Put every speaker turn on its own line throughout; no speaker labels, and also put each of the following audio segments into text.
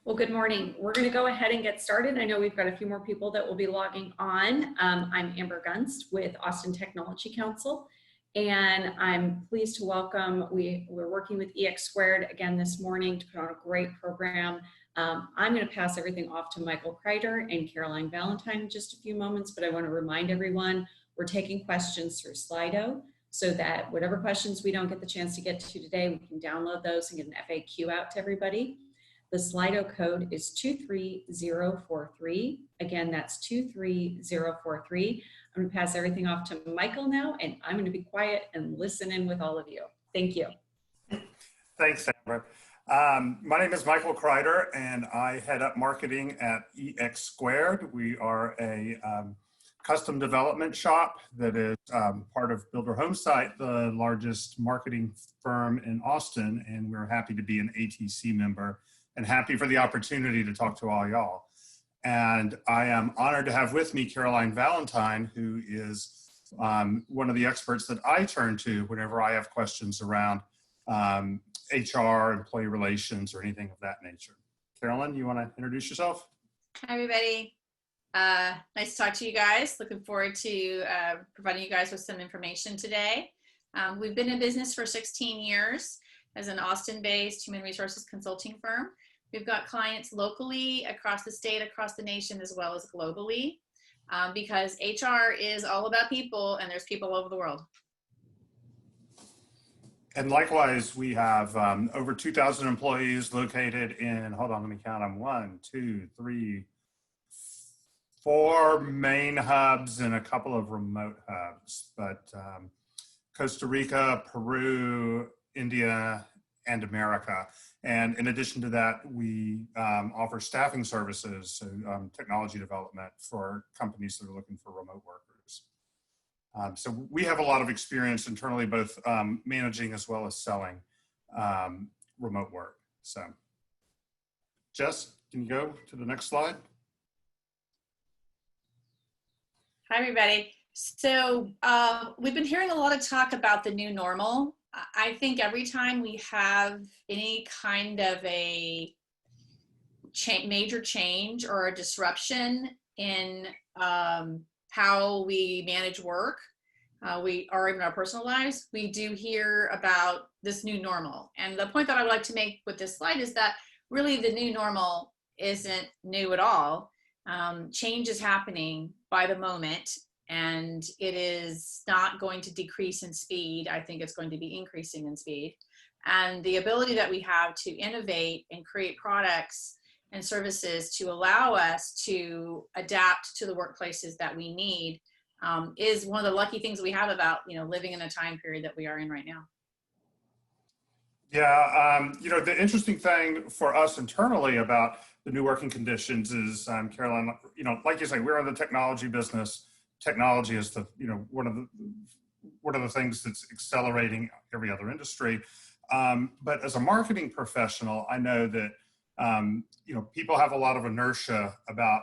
Well, good morning. We're going to go ahead and get started. I know we've got a few more people that will be logging on. I'm Amber Gunst with Austin Technology Council, and I'm pleased to welcome, we're working with EX Squared again this morning to put on a great program. I'm going to pass everything off to Michael Kreider and Caroline Valentine in just a few moments, but I want to remind everyone we're taking questions through Slido so that whatever questions we don't get the chance to get to today, we can download those and get an FAQ out to everybody. The Slido code is 23043. Again, that's 23043. I'm going to pass everything off to Michael now, and I'm going to be quiet and listen in with all of you. Thank you.
Thanks, Amber. My name is Michael Kreider, and I head up marketing at EX Squared. We are a custom development shop that is part of Builder Homesite, the largest marketing firm in Austin, and we're happy to be an ATC member and happy for the opportunity to talk to all y'all. And I am honored to have with me Caroline Valentine, who is one of the experts that I turn to whenever I have questions around HR, employee relations, or anything of that nature. Caroline, you want to introduce yourself?
Hi, everybody. Nice to talk to you guys. Looking forward to providing you guys with some information today. We've been in business for 16 years as an Austin-based human resources consulting firm. We've got clients locally, across the state, across the nation, as well as globally, because HR is all about people, and there's people all over the world.
And likewise, we have over 2,000 employees located in, hold on, let me count them, 1, 2, 3, 4 main hubs and a couple of remote hubs, but Costa Rica, Peru, India, and America. And in addition to that, we offer staffing services, so technology development for companies that are looking for remote workers. So we have a lot of experience internally, both managing as well as selling remote work. So Jess, can you go to the next slide?
Hi, everybody. So we've been hearing a lot of talk about the new normal. I think every time we have any kind of a major change or a disruption in how we manage work, or even our personal lives, we do hear about this new normal. And the point that I would like to make with this slide is that really the new normal isn't new at all. Change is happening by the moment, and it is not going to decrease in speed. I think it's going to be increasing in speed. And the ability that we have to innovate and create products and services to allow us to adapt to the workplaces that we need is one of the lucky things we have about, living in a time period that we are in right now.
Yeah, the interesting thing for us internally about the new working conditions is, Caroline, like you say, we're in the technology business. Technology is the, one of the things that's accelerating every other industry. But as a marketing professional, I know that, people have a lot of inertia about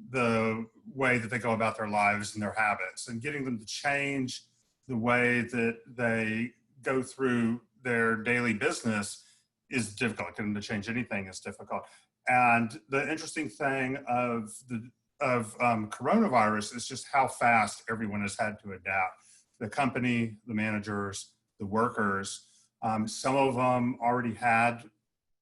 the way that they go about their lives and their habits, and getting them to change the way that they go through their daily business is difficult. Getting them to change anything is difficult. And the interesting thing of coronavirus is just how fast everyone has had to adapt. The company, the managers, the workers, some of them already had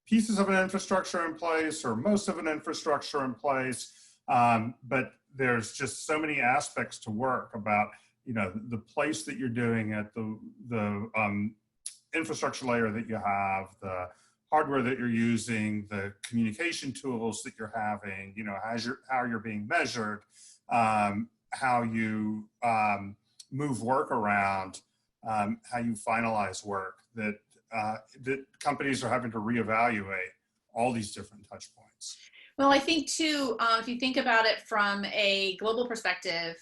pieces of an infrastructure in place or most of an infrastructure in place, but there's just so many aspects to work about, the place that you're doing it, the infrastructure layer that you have, the hardware that you're using, the communication tools that you're having, how you're being measured, how you move work around, how you finalize work, that companies are having to reevaluate all these different touch points.
Well, I think too, if you think about it from a global perspective,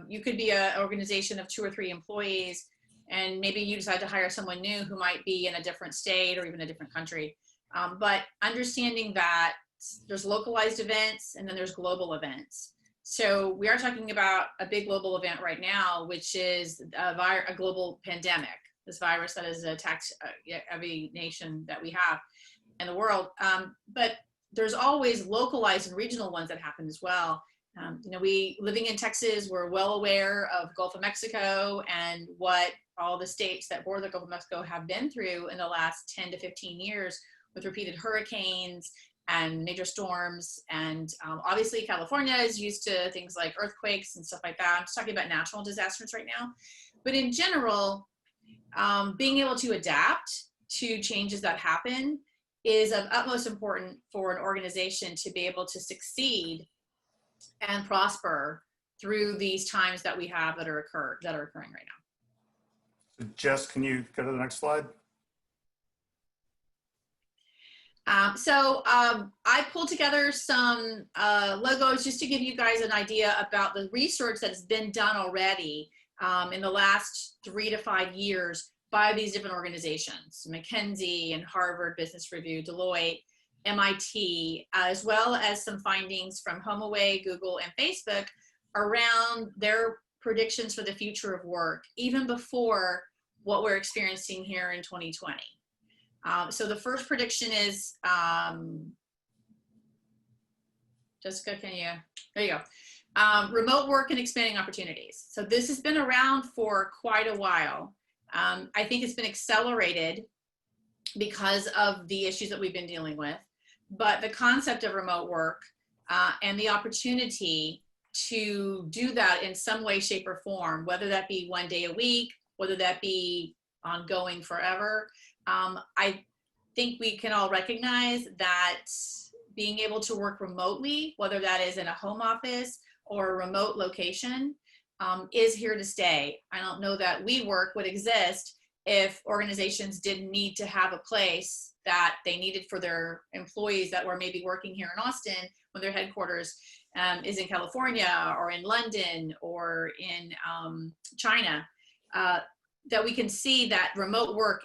you could be an organization of 2 or 3 employees, and maybe you decide to hire someone new who might be in a different state or even a different country. But understanding that there's localized events and then there's global events. So we are talking about a big global event right now, which is a global pandemic, this virus that has attacked every nation that we have in the world. But there's always localized and regional ones that happen as well. You know, living in Texas, we're well aware of Gulf of Mexico and what all the states that border the Gulf of Mexico have been through in the last 10 to 15 years with repeated hurricanes and major storms. And obviously California is used to things like earthquakes and stuff like that. I'm just talking about natural disasters right now. But in general, being able to adapt to changes that happen is of utmost importance for an organization to be able to succeed and prosper through these times that we have that are occurring right now.
Jess, can you go to the next slide?
I pulled together some logos just to give you guys an idea about the research that has been done already in the last 3 to 5 years by these different organizations, McKinsey and Harvard Business Review, Deloitte, MIT, as well as some findings from HomeAway, Google, and Facebook around their predictions for the future of work, even before what we're experiencing here in 2020. So the first prediction is, Jessica, there you go. Remote work and expanding opportunities. So this has been around for quite a while. I think it's been accelerated because of the issues that we've been dealing with, but the concept of remote work and the opportunity to do that in some way, shape, or form, whether that be 1 day a week, whether that be ongoing forever, I think we can all recognize that being able to work remotely, whether that is in a home office or a remote location, is here to stay. I don't know that WeWork would exist if organizations didn't need to have a place that they needed for their employees that were maybe working here in Austin when their headquarters is in California or in London or in China. That we can see that remote work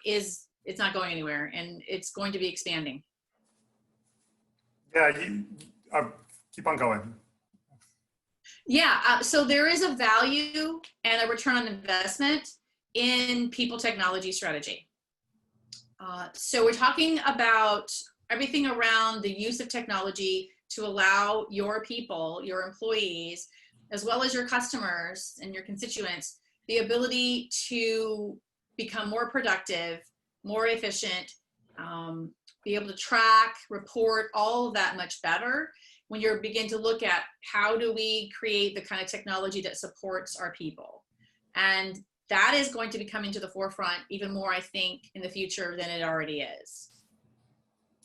it's not going anywhere and it's going to be expanding.
Yeah, keep on going.
Yeah, so there is a value and a return on investment in people technology strategy. So we're talking about everything around the use of technology to allow your people, your employees, as well as your customers and your constituents, the ability to become more productive, more efficient, be able to track, report, all of that much better when you begin to look at how do we create the kind of technology that supports our people. And that is going to be coming to the forefront even more, I think, in the future than it already is.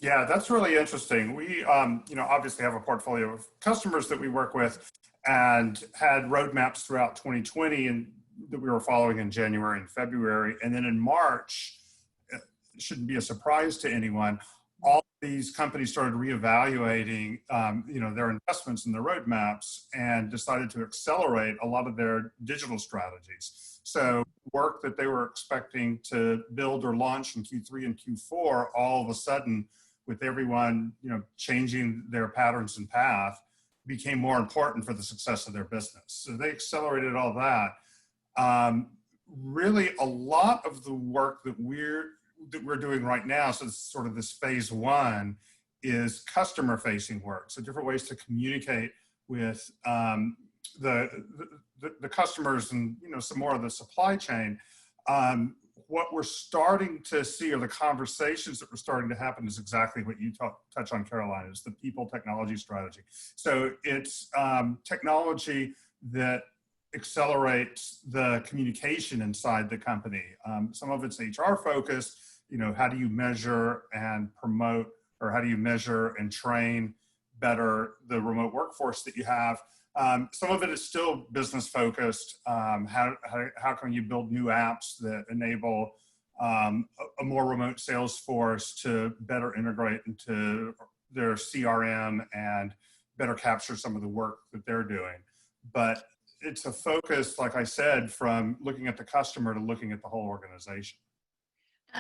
Yeah, that's really interesting. We, obviously have a portfolio of customers that we work with and had roadmaps throughout 2020 and that we were following in January and February. And then in March, it shouldn't be a surprise to anyone, all these companies started reevaluating, their investments and their roadmaps and decided to accelerate a lot of their digital strategies. So work that they were expecting to build or launch in Q3 and Q4, all of a sudden, with everyone, changing their patterns and path, became more important for the success of their business. So they accelerated all that. Really, a lot of the work that we're doing right now, so it's sort of this phase one, is customer-facing work. So different ways to communicate with the customers and some more of the supply chain. What we're starting to see, or the conversations that were starting to happen, is exactly what you touch on, Caroline, is the people technology strategy. So it's technology that accelerates the communication inside the company. Some of it's HR focused, how do you measure and promote, or how do you measure and train better the remote workforce that you have? Some of it is still business focused. How can you build new apps that enable a more remote sales force to better integrate into their CRM and better capture some of the work that they're doing? But it's a focus, like I said, from looking at the customer to looking at the whole organization.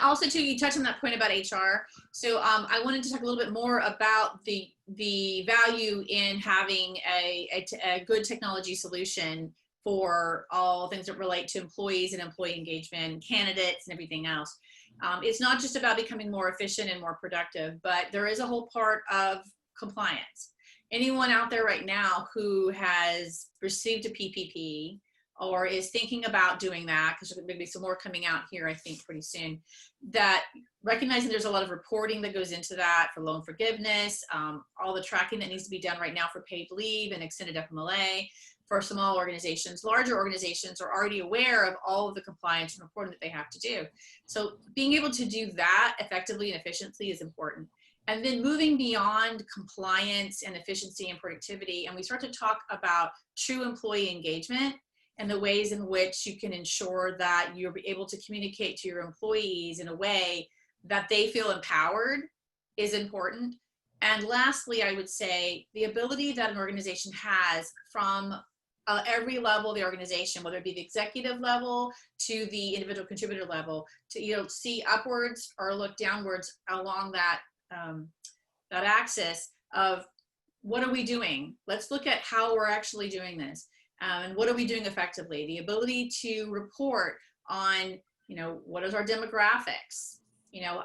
Also, too, you touched on that point about HR. So I wanted to talk a little bit more about the value in having a good technology solution for all things that relate to employees and employee engagement, candidates, and everything else. It's not just about becoming more efficient and more productive, but there is a whole part of compliance. Anyone out there right now who has received a PPP or is thinking about doing that, because there's going to be some more coming out here, I think, pretty soon, that recognizing there's a lot of reporting that goes into that for loan forgiveness, all the tracking that needs to be done right now for paid leave and extended FMLA for small organizations. Larger organizations are already aware of all of the compliance and reporting that they have to do. So being able to do that effectively and efficiently is important. And then moving beyond compliance and efficiency and productivity, and we start to talk about true employee engagement and the ways in which you can ensure that you're able to communicate to your employees in a way that they feel empowered is important. And lastly, I would say the ability that an organization has from every level of the organization, whether it be the executive level to the individual contributor level, to see upwards or look downwards along that that axis of what are we doing? Let's look at how we're actually doing this. And what are we doing effectively? The ability to report on, what is our demographics?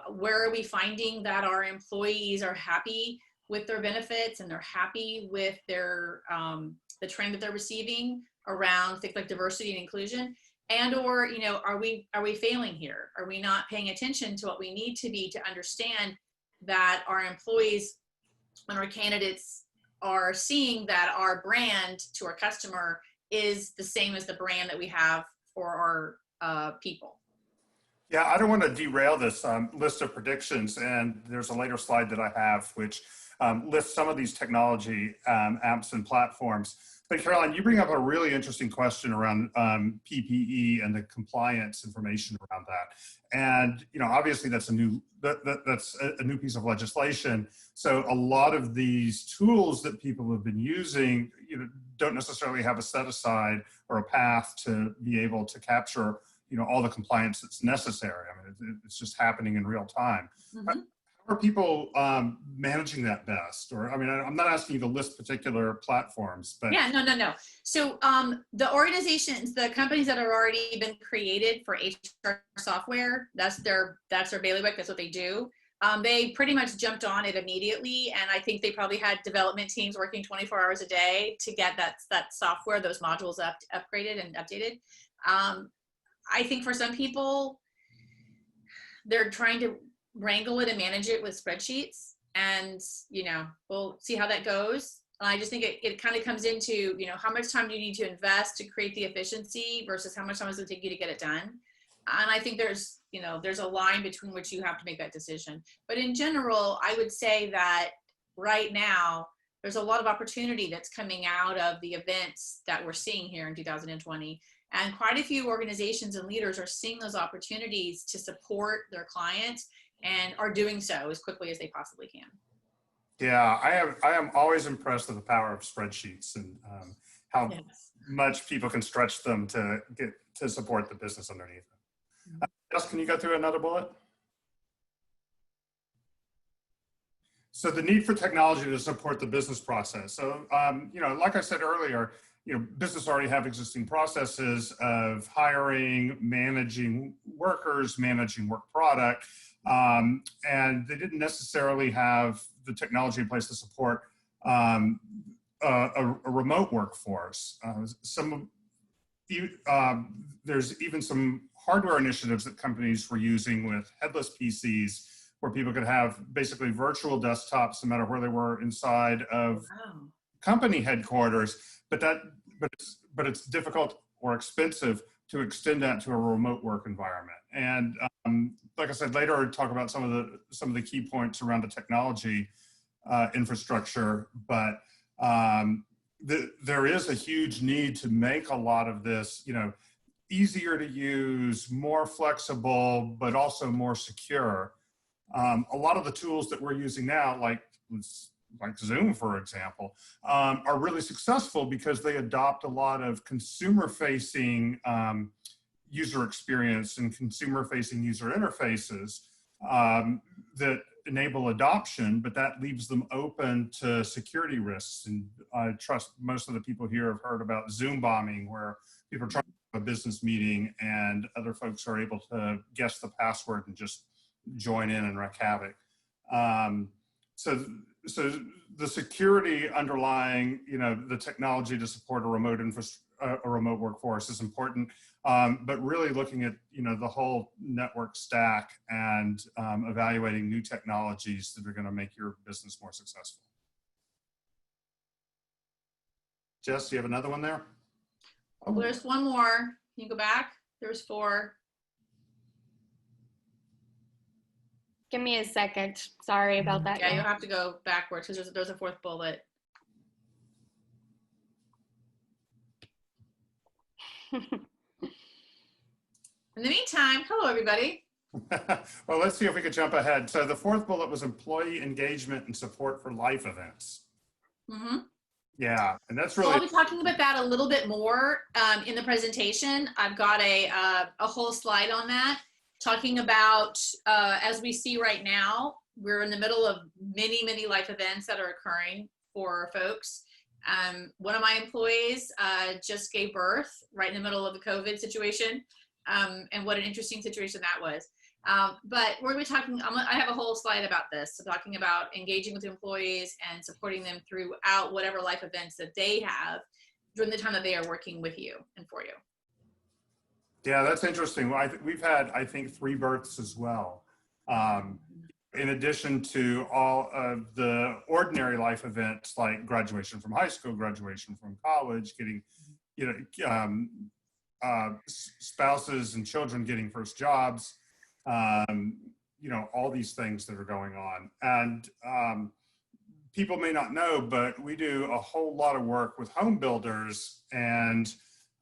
Where are we finding that our employees are happy with their benefits and they're happy with their, the training that they're receiving around things like diversity and inclusion? And, or, are we failing here? Are we not paying attention to what we need to be to understand that our employees and our candidates are seeing that our brand to our customer is the same as the brand that we have for our people?
Yeah, I don't want to derail this list of predictions, and there's a later slide that I have which lists some of these technology apps and platforms. But Caroline, you bring up a really interesting question around PPE and the compliance information around that. And obviously that's a new that's a new piece of legislation. So a lot of these tools that people have been using, don't necessarily have a set aside or a path to be able to capture all the compliance that's necessary. I mean, it's just happening in real time.
Mm-hmm.
How are people managing that best? Or, I mean, I'm not asking you to list particular platforms, but.
Yeah, no. So the organizations, the companies that have already been created for HR software, that's their bailiwick, that's what they do. They pretty much jumped on it immediately. And I think they probably had development teams working 24 hours a day to get that software, those modules upgraded and updated. I think for some people, they're trying to wrangle it and manage it with spreadsheets, and we'll see how that goes. I just think it kind of comes into how much time do you need to invest to create the efficiency versus how much time does it take you to get it done. And I think there's a line between which you have to make that decision. But in general, I would say that right now there's a lot of opportunity that's coming out of the events that we're seeing here in 2020. And quite a few organizations and leaders are seeing those opportunities to support their clients and are doing so as quickly as they possibly can.
Yeah, I am always impressed with the power of spreadsheets and how much people can stretch them to support the business underneath them. Jess, can you go through another bullet? So the need for technology to support the business process. So, like I said earlier, business already have existing processes of hiring, managing workers, managing work product, and they didn't necessarily have the technology in place to support a remote workforce. There's even some hardware initiatives that companies were using with headless PCs, where people could have basically virtual desktops no matter where they were inside of company headquarters. But it's difficult or expensive to extend that to a remote work environment. And like I said, later I'll talk about some of the key points around the technology infrastructure. But there is a huge need to make a lot of this, easier to use, more flexible, but also more secure. A lot of the tools that we're using now, like Zoom, for example, are really successful because they adopt a lot of consumer-facing user experience and consumer-facing user interfaces that enable adoption, but that leaves them open to security risks. And I trust most of the people here have heard about Zoom bombing, where people are trying to have a business meeting and other folks are able to guess the password and just join in and wreak havoc. So so the security underlying, the technology to support a remote workforce is important, but really looking at, the whole network stack and evaluating new technologies that are going to make your business more successful. Jess, do you have another one there?
Well, there's one more. Can you go back? There's 4.
Give me a second. Sorry about that.
Yeah, you'll have to go backwards because there's a 4th bullet. In the meantime, hello, everybody.
Well, let's see if we could jump ahead. So the 4th bullet was employee engagement and support for life events.
Mm-hmm.
Yeah, and that's
So
really.
I'll be talking about that a little bit more in the presentation. I've got a whole slide on that, talking about, as we see right now, we're in the middle of many, many life events that are occurring for folks. One of my employees just gave birth right in the middle of the COVID situation. And what an interesting situation that was. But we're going to be talking, I have a whole slide about this, so talking about engaging with employees and supporting them throughout whatever life events that they have during the time that they are working with you and for you.
Yeah, that's interesting. Well, we've had, I think, 3 births as well. In addition to all of the ordinary life events like graduation from high school, graduation from college, getting, spouses and children getting first jobs, all these things that are going on. And people may not know, but we do a whole lot of work with home builders, and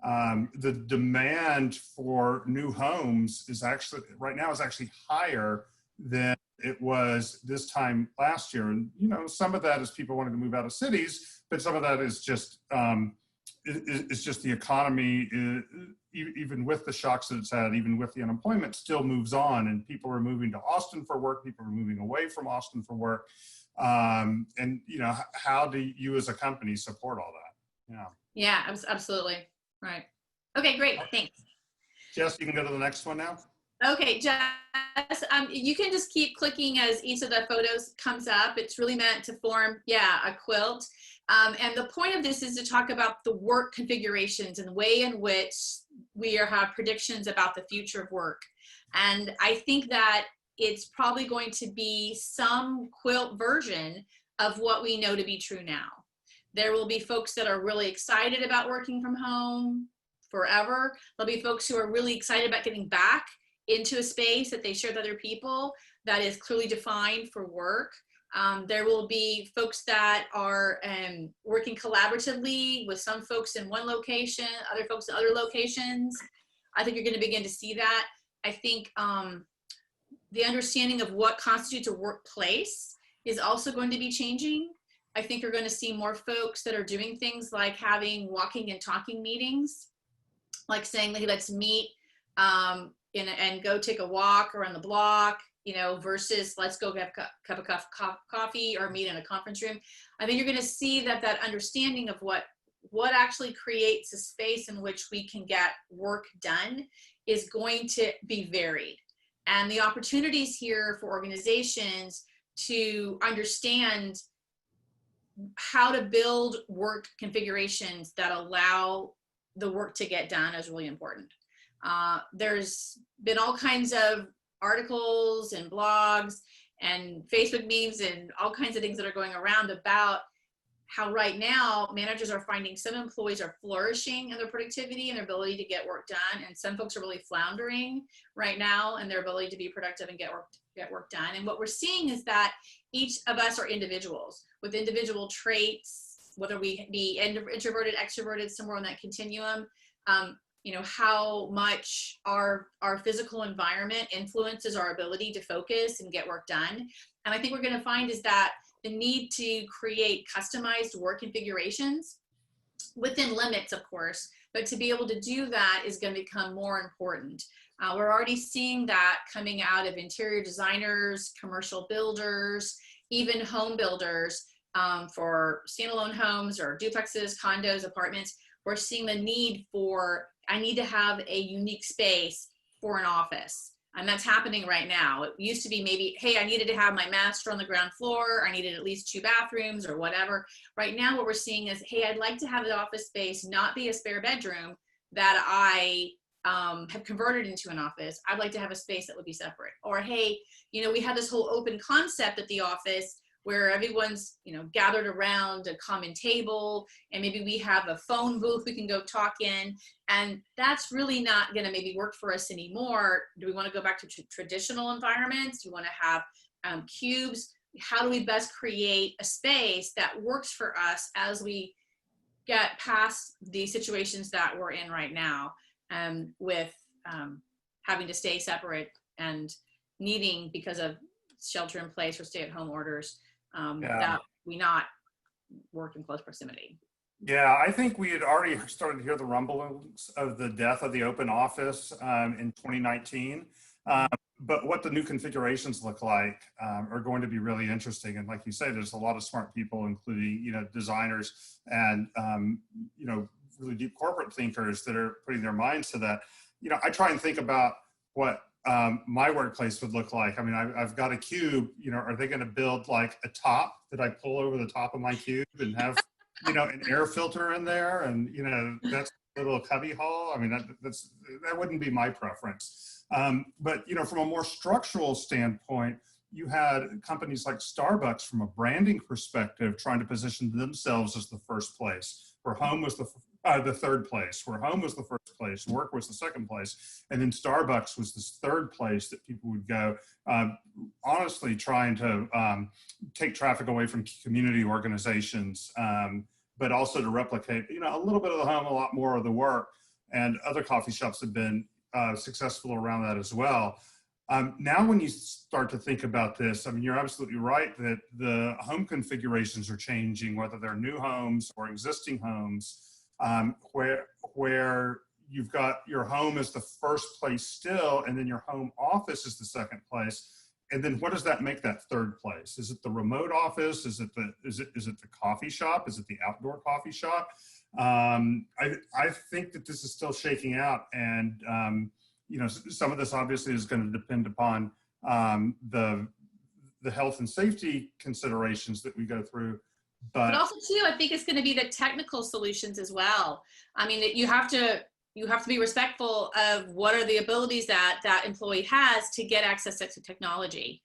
the demand for new homes is actually, right now, is actually higher than it was this time last year. And, some of that is people wanting to move out of cities, but some of that is just, it's just the economy, even with the shocks that it's had, even with the unemployment, still moves on, and people are moving to Austin for work. People are moving away from Austin for work. And, how do you as a company support all that?
Yeah, absolutely. Right. Okay, great. Thanks.
Jess, you can go to the next one now.
Okay, Jess, you can just keep clicking as each of the photos comes up. It's really meant to form, a quilt. And the point of this is to talk about the work configurations and the way in which we have predictions about the future of work. And I think that it's probably going to be some quilt version of what we know to be true now. There will be folks that are really excited about working from home forever. There'll be folks who are really excited about getting back into a space that they share with other people that is clearly defined for work. There will be folks that are working collaboratively with some folks in one location, other folks in other locations. I think you're going to begin to see that. I think the understanding of what constitutes a workplace is also going to be changing. I think you're going to see more folks that are doing things like having walking and talking meetings, like saying, hey, let's meet and go take a walk around the block, versus let's go have a cup of coffee or meet in a conference room. I think you're going to see that understanding of what actually creates a space in which we can get work done is going to be varied. And the opportunities here for organizations to understand how to build work configurations that allow the work to get done is really important. There's been all kinds of articles and blogs and Facebook memes and all kinds of things that are going around about how right now managers are finding some employees are flourishing in their productivity and their ability to get work done, and some folks are really floundering right now in their ability to be productive and get work done. And what we're seeing is that each of us are individuals with individual traits, whether we be introverted, extroverted, somewhere on that continuum. How much our physical environment influences our ability to focus and get work done. And I think we're going to find is that the need to create customized work configurations within limits, of course, but to be able to do that is going to become more important. We're already seeing that coming out of interior designers, commercial builders, even home builders for standalone homes or duplexes, condos, apartments. We're seeing the need for, I need to have a unique space for an office. And that's happening right now. It used to be maybe, hey, I needed to have my master on the ground floor. I needed at least 2 bathrooms or whatever. Right now, what we're seeing is, hey, I'd like to have the office space not be a spare bedroom that I have converted into an office. I'd like to have a space that would be separate. Or, hey, you know, we have this whole open concept at the office where everyone's, you know, gathered around a common table, and maybe we have a phone booth we can go talk in, and that's really not going to maybe work for us anymore. Do we want to go back to traditional environments? Do we want to have cubes? How do we best create a space that works for us as we get past the situations that we're in right now, with having to stay separate and needing, because of shelter in place or stay at home orders, that we not work in close proximity.
Yeah, I think we had already started to hear the rumblings of the death of the open office in 2019. But what the new configurations look like are going to be really interesting. And like you say, there's a lot of smart people, including, you know, designers and, you know, really deep corporate thinkers that are putting their minds to that. You know, I try and think about what my workplace would look like. I mean, I've got a cube, you know, are they going to build like a top that I pull over the top of my cube and have, you know, an air filter in there, and, you know, that's a little cubby hole? I mean, that wouldn't be my preference. But, you know, from a more structural standpoint, you had companies like Starbucks, from a branding perspective, trying to position themselves as the first place, where home was the third place, where home was the first place, work was the second place, and then Starbucks was this third place that people would go, honestly trying to take traffic away from community organizations, but also to replicate, you know, a little bit of the home, a lot more of the work. And other coffee shops have been successful around that as well. Now, when you start to think about this, I mean, you're absolutely right that the home configurations are changing, whether they're new homes or existing homes, where you've got your home as the first place still, and then your home office is the second place. And then what does that make that third place? Is it the remote office? Is it the coffee shop? Is it the outdoor coffee shop? I think that this is still shaking out, and you know, some of this obviously is going to depend upon the health and safety considerations that we go through. But
also too, I think it's going to be the technical solutions as well. I mean, you have to be respectful of what are the abilities that employee has to get access to technology.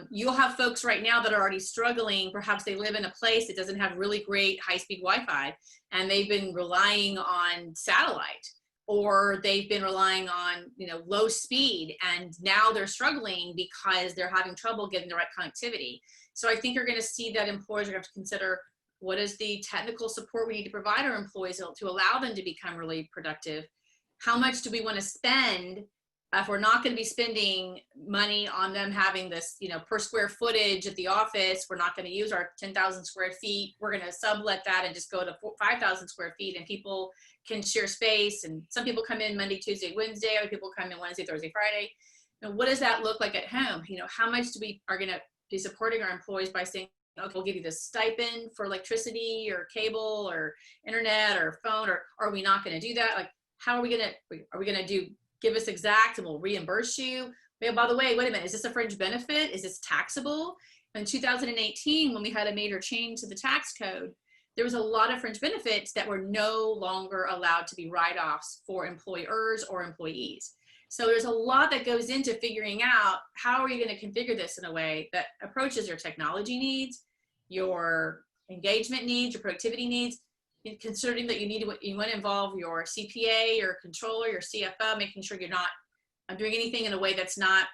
You'll have folks right now that are already struggling. Perhaps they live in a place that doesn't have really great high-speed Wi-Fi, and they've been relying on satellite, or they've been relying on, you know, low speed, and now they're struggling because they're having trouble getting the right connectivity. So I think you're going to see that employers are going to have to consider, what is the technical support we need to provide our employees to allow them to become really productive? How much do we want to spend if we're not going to be spending money on them having this, you know, per square footage at the office? We're not going to use our 10,000 square feet. We're going to sublet that and just go to 5,000 square feet, and people can share space. And some people come in Monday, Tuesday, Wednesday. Other people come in Wednesday, Thursday, Friday. Now, what does that look like at home? You know, how much are going to be supporting our employees by saying, okay, we'll give you this stipend for electricity or cable or internet or phone, or are we not going to do that? Like, how are we going to give us exact and we'll reimburse you? Well, by the way, wait a minute, is this a fringe benefit? Is this taxable? In 2018, when we had a major change to the tax code, there was a lot of fringe benefits that were no longer allowed to be write-offs for employers or employees. So there's a lot that goes into figuring out, how are you going to configure this in a way that approaches your technology needs, your engagement needs, your productivity needs, considering that you want to involve your CPA, your controller, your CFO, making sure you're not doing anything in a way that's not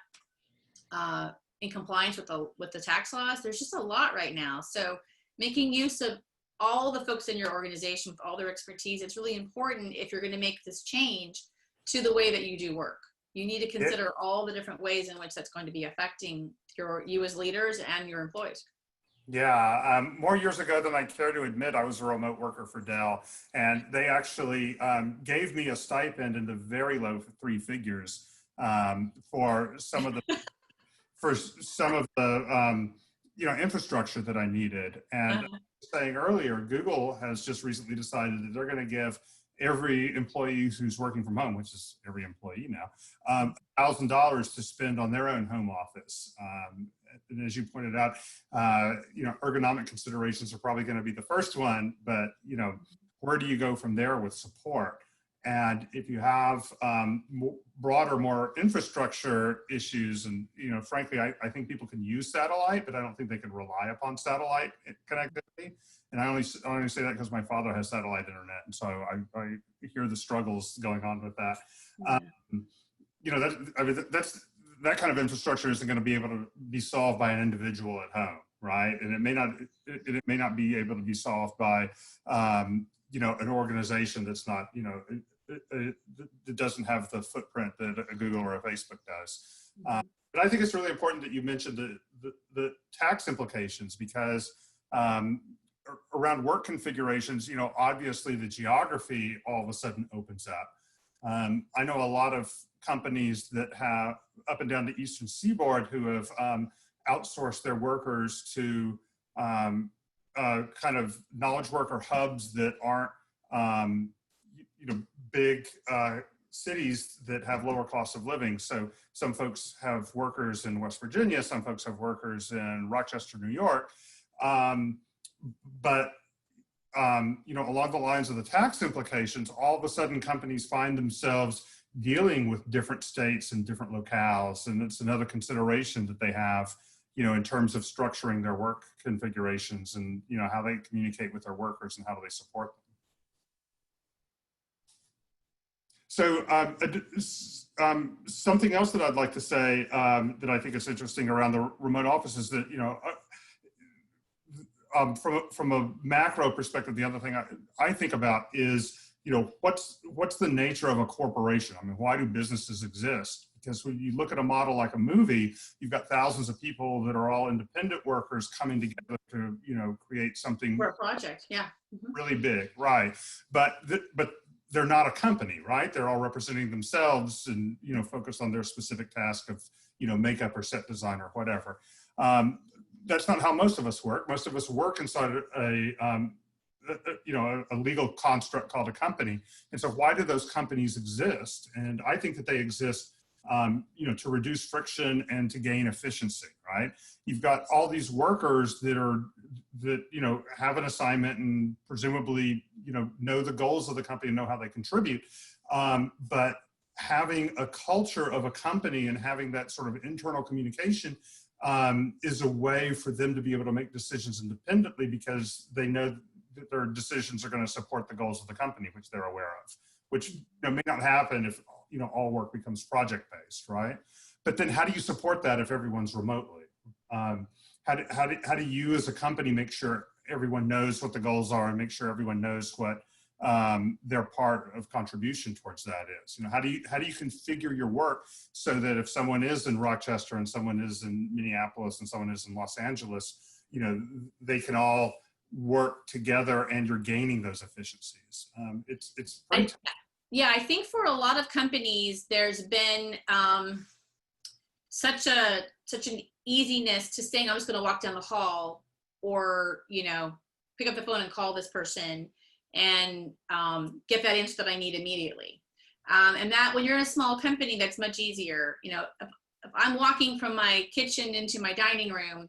in compliance with the tax laws. There's just a lot right now. So making use of all the folks in your organization with all their expertise, it's really important if you're going to make this change to the way that you do work. You need to consider all the different ways in which that's going to be affecting you as leaders and your employees.
yeah, more years ago than I care to admit, I was a remote worker for Dell, and they actually gave me a stipend in the very low 3 figures for some of the you know, infrastructure that I needed. And saying earlier, Google has just recently decided that they're going to give every employee who's working from home, which is every employee now, $1,000 to spend on their own home office. And as you pointed out, ergonomic considerations are probably going to be the first one, but where do you go from there with support? And if you have broader, more infrastructure issues, and frankly, I think people can use satellite, but I don't think they can rely upon satellite connectivity. And I only say that because my father has satellite internet, and so I hear the struggles going on with that. That kind of infrastructure isn't going to be able to be solved by an individual at home, right? And it may not be able to be solved by an organization that's not that doesn't have the footprint that a Google or a Facebook does. But I think it's really important that you mentioned the tax implications, because around work configurations, obviously the geography all of a sudden opens up. I know a lot of companies that have up and down the Eastern Seaboard who have outsourced their workers to kind of knowledge worker hubs that aren't big cities that have lower costs of living. So some folks have workers in West Virginia, some folks have workers in Rochester, New York. But along the lines of the tax implications, all of a sudden companies find themselves dealing with different states and different locales. And it's another consideration that they have, in terms of structuring their work configurations and, how they communicate with their workers and how do they support them. So something else that I'd like to say that I think is interesting around the remote office is that, from a macro perspective, the other thing I think about is, what's the nature of a corporation? I mean, why do businesses exist? Because when you look at a model like a movie, you've got thousands of people that are all independent workers coming together to, create something
For a project, yeah.
really big, right? But they're not a company, right? They're all representing themselves and, focused on their specific task of, makeup or set design or whatever. That's not how most of us work. Most of us work inside a legal construct called a company. And so why do those companies exist? And I think that they exist, to reduce friction and to gain efficiency, right? You've got all these workers that have an assignment and presumably, know the goals of the company and know how they contribute. But having a culture of a company and having that sort of internal communication is a way for them to be able to make decisions independently, because they know that their decisions are going to support the goals of the company, which they're aware of, which may not happen if all work becomes project-based, right? But then how do you support that if everyone's remotely? How do you as a company make sure everyone knows what the goals are and make sure everyone knows what their part of contribution towards that is? How do you configure your work so that if someone is in Rochester and someone is in Minneapolis and someone is in Los Angeles, they can all work together and you're gaining those efficiencies. It's pretty
Yeah, I think for a lot of companies, there's been such an easiness to saying, I'm just going to walk down the hall or, pick up the phone and call this person and get that answer that I need immediately. And that when you're in a small company, that's much easier. If I'm walking from my kitchen into my dining room,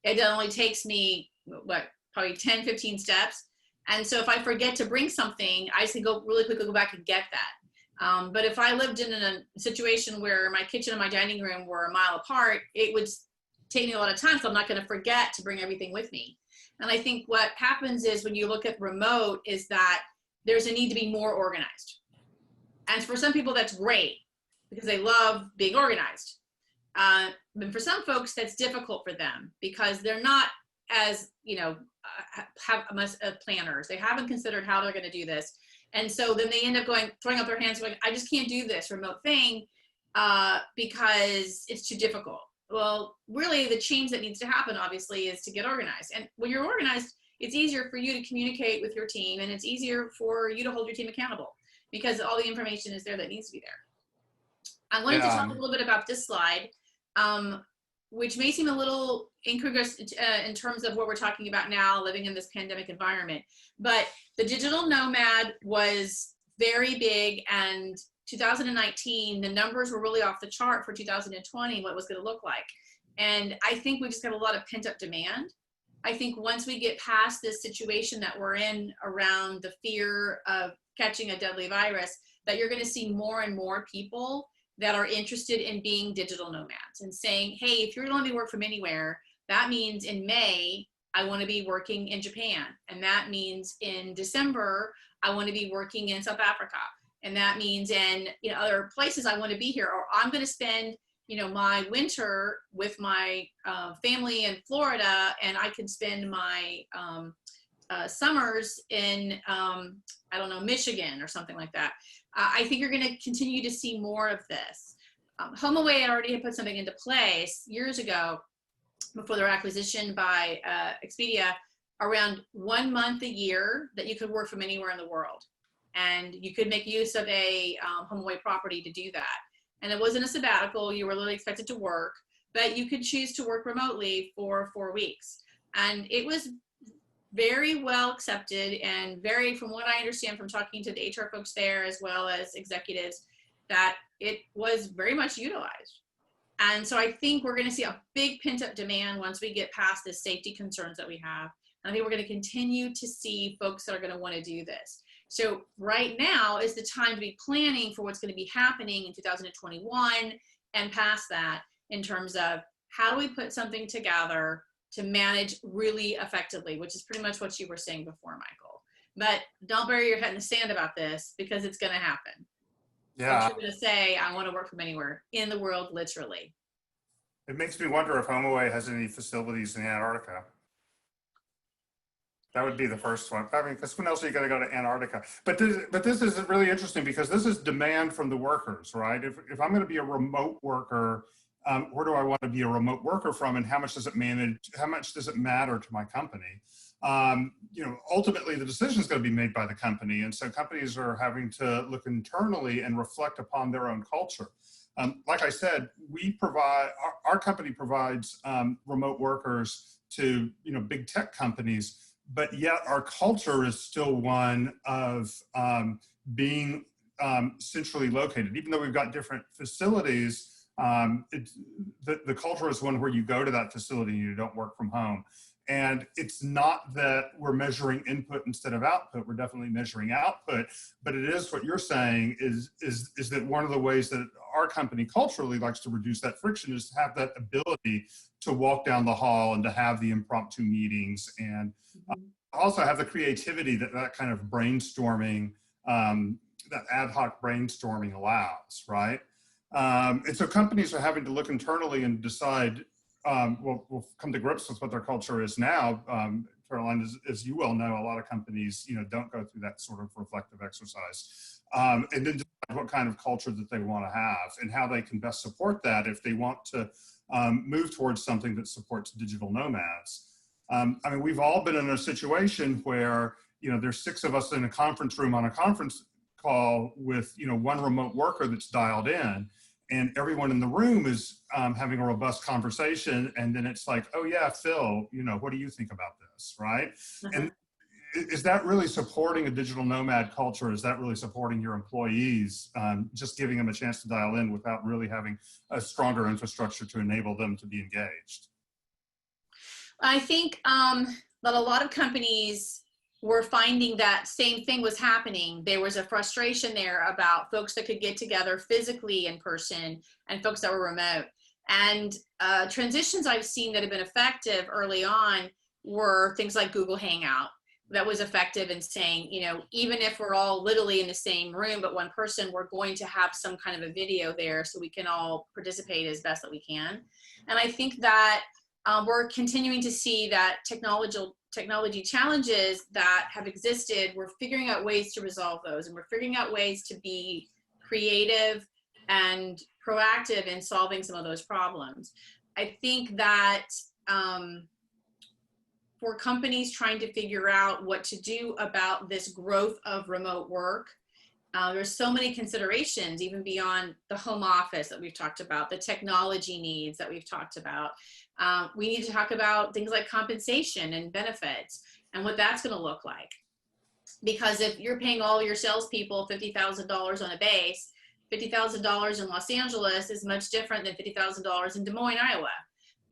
it only takes me, probably 10, 15 steps. And so if I forget to bring something, I just can go really quickly go back and get that. But if I lived in a situation where my kitchen and my dining room were a mile apart, it would take me a lot of time. So I'm not going to forget to bring everything with me. And I think what happens is when you look at remote is that there's a need to be more organized. And for some people, that's great because they love being organized. But for some folks, that's difficult for them because they're not as, planners. They haven't considered how they're going to do this. And so then they end up throwing up their hands going, I just can't do this remote thing because it's too difficult. Well, really the change that needs to happen obviously is to get organized. And when you're organized, it's easier for you to communicate with your team and it's easier for you to hold your team accountable because all the information is there that needs to be there. I wanted to talk a little bit about this slide, which may seem a little incongruous in terms of what we're talking about now, living in this pandemic environment. But the digital nomad was very big, and 2019, the numbers were really off the chart for 2020, what it was going to look like. And I think we just got a lot of pent up demand. I think once we get past this situation that we're in around the fear of catching a deadly virus, that you're going to see more and more people that are interested in being digital nomads and saying, hey, if you're going to work from anywhere, that means in May, I want to be working in Japan. And that means in December, I want to be working in South Africa. And that means in other places I want to be here, or I'm going to spend my winter with my family in Florida, and I can spend my summers in, I don't know, Michigan or something like that. I think you're going to continue to see more of this. HomeAway had already put something into place years ago before their acquisition by Expedia, around 1 month a year that you could work from anywhere in the world. And you could make use of a HomeAway property to do that. And it wasn't a sabbatical, you were literally expected to work, but you could choose to work remotely for 4 weeks. And it was very well accepted, and very, from what I understand from talking to the HR folks there, as well as executives, that it was very much utilized. And so I think we're going to see a big pent up demand once we get past the safety concerns that we have. And I think we're going to continue to see folks that are going to want to do this. So right now is the time to be planning for what's going to be happening in 2021 and past that, in terms of how do we put something together to manage really effectively, which is pretty much what you were saying before, Michael. But don't bury your head in the sand about this, because it's going to happen.
Yeah.
But you're going to say, I want to work from anywhere in the world, literally.
It makes me wonder if HomeAway has any facilities in Antarctica. That would be the first one. I mean, because when else are you going to go to Antarctica? But this is really interesting, because this is demand from the workers, right? If I'm going to be a remote worker, where do I want to be a remote worker from, and how much does it manage? How much does it matter to my company? Ultimately, the decision is going to be made by the company, and so companies are having to look internally and reflect upon their own culture. Like I said, our company provides remote workers to big tech companies. But yet our culture is still one of being centrally located. Even though we've got different facilities, the culture is one where you go to that facility and you don't work from home. And it's not that we're measuring input instead of output. We're definitely measuring output. But it is what you're saying is that one of the ways that our company culturally likes to reduce that friction is to have that ability to walk down the hall and to have the impromptu meetings, and also have the creativity that kind of brainstorming, that ad hoc brainstorming allows, right? And so companies are having to look internally and decide, we'll come to grips with what their culture is now. Caroline, as you well know, a lot of companies, don't go through that sort of reflective exercise. And then decide what kind of culture that they want to have and how they can best support that if they want to move towards something that supports digital nomads. I mean, we've all been in a situation where, there's 6 of us in a conference room on a conference call with, one remote worker that's dialed in, and everyone in the room is having a robust conversation. And then it's like, oh yeah, Phil, what do you think about this, right? And is that really supporting a digital nomad culture? Is that really supporting your employees, just giving them a chance to dial in without really having a stronger infrastructure to enable them to be engaged?
I think that a lot of companies were finding that same thing was happening. There was a frustration there about folks that could get together physically in person and folks that were remote. And transitions I've seen that have been effective early on were things like Google Hangout. That was effective in saying, even if we're all literally in the same room, but one person, we're going to have some kind of a video there so we can all participate as best that we can. And I think that we're continuing to see that technology challenges that have existed, we're figuring out ways to resolve those, and we're figuring out ways to be creative and proactive in solving some of those problems. I think that for companies trying to figure out what to do about this growth of remote work, there's so many considerations, even beyond the home office that we've talked about, the technology needs that we've talked about. We need to talk about things like compensation and benefits and what that's going to look like. Because if you're paying all your salespeople $50,000 on a base, $50,000 in Los Angeles is much different than $50,000 in Des Moines, Iowa.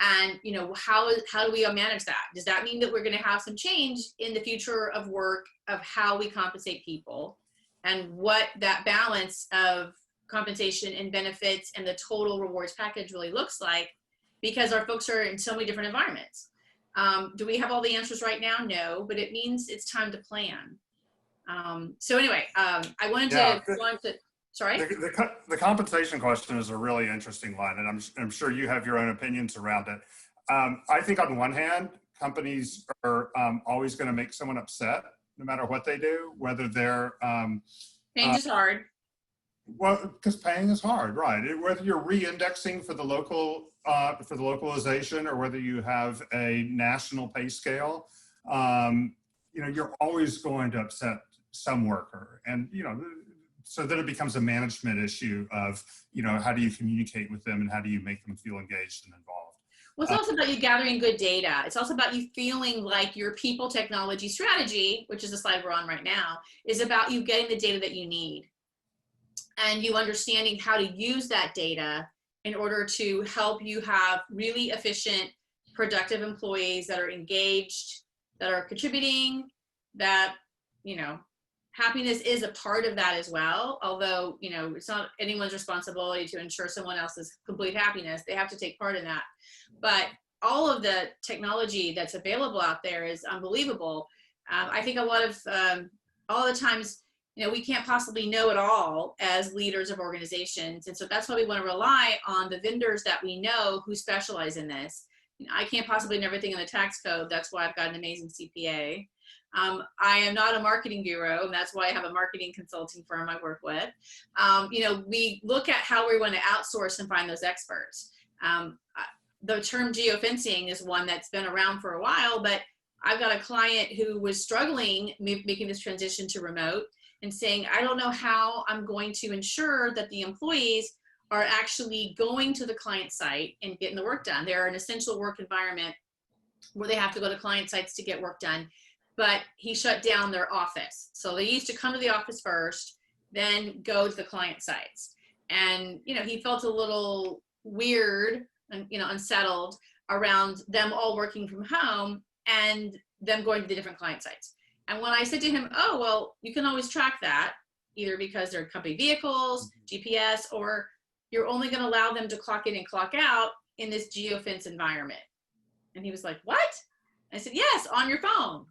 And how do we manage that? Does that mean that we're going to have some change in the future of work of how we compensate people, and what that balance of compensation and benefits and the total rewards package really looks like? Because our folks are in so many different environments. Do we have all the answers right now? No, but it means it's time to plan. So anyway, I wanted to sorry?
The compensation question is a really interesting one, and I'm sure you have your own opinions around it. I think on one hand, companies are always going to make someone upset no matter what they do, whether they're
Change is hard.
well, because paying is hard, right? Whether you're re-indexing for the local for the localization, or whether you have a national pay scale, you're always going to upset some worker, and so then it becomes a management issue of, how do you communicate with them and how do you make them feel engaged and involved?
Well, it's also about you gathering good data. It's also about you feeling like your people technology strategy, which is the slide we're on right now, is about you getting the data that you need and you understanding how to use that data in order to help you have really efficient, productive employees that are engaged, that are contributing, that, happiness is a part of that as well. Although, it's not anyone's responsibility to ensure someone else's complete happiness. They have to take part in that. But all of the technology that's available out there is unbelievable. I think a lot of, all the times, we can't possibly know it all as leaders of organizations. And so that's why we want to rely on the vendors that we know who specialize in this. I can't possibly know everything in the tax code. That's why I've got an amazing CPA. I am not a marketing guru, and that's why I have a marketing consulting firm I work with. We look at how we want to outsource and find those experts. The term geofencing is one that's been around for a while, but I've got a client who was struggling making this transition to remote and saying, I don't know how I'm going to ensure that the employees are actually going to the client site and getting the work done. They're an essential work environment where they have to go to client sites to get work done. But he shut down their office. So they used to come to the office first, then go to the client sites. And, he felt a little weird and, unsettled around them all working from home and them going to the different client sites. And when I said to him, oh, well, you can always track that, either because they're company vehicles, GPS, or you're only going to allow them to clock in and clock out in this geofence environment. And he was like, what? I said, yes, on your phone.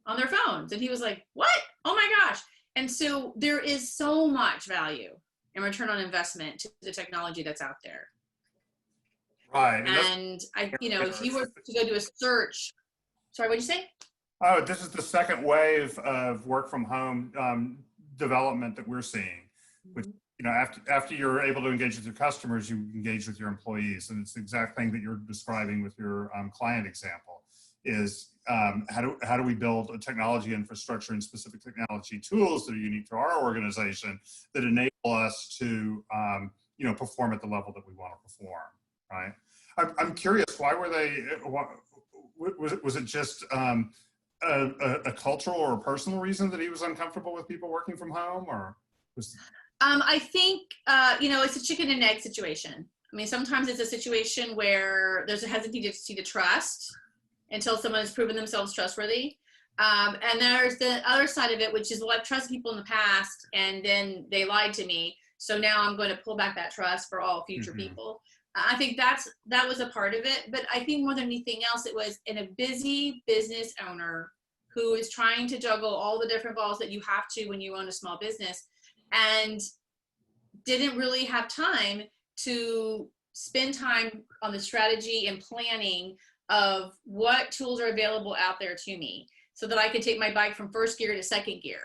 On their phones. And he was like, what? Oh my gosh. And so there is so much value and return on investment to the technology that's out there.
Right.
And if you were to go do a search, sorry, what'd you say?
Oh, this is the second wave of work from home development that we're seeing, which, after you're able to engage with your customers, you engage with your employees. And it's the exact thing that you're describing with your client example is, how do we build a technology infrastructure and specific technology tools that are unique to our organization that enable us to, perform at the level that we want to perform, right? I'm curious, why were they, was it just a cultural or a personal reason that he was uncomfortable with people working from home, or was...
I think, it's a chicken and egg situation. I mean, sometimes it's a situation where there's a hesitancy to trust until someone has proven themselves trustworthy. And there's the other side of it, which is, well, I've trusted people in the past and then they lied to me. So now I'm going to pull back that trust for all future people. I think that was a part of it. But I think more than anything else, it was in a busy business owner who is trying to juggle all the different balls that you have to when you own a small business, and didn't really have time to spend time on the strategy and planning of what tools are available out there to me so that I could take my bike from first gear to second gear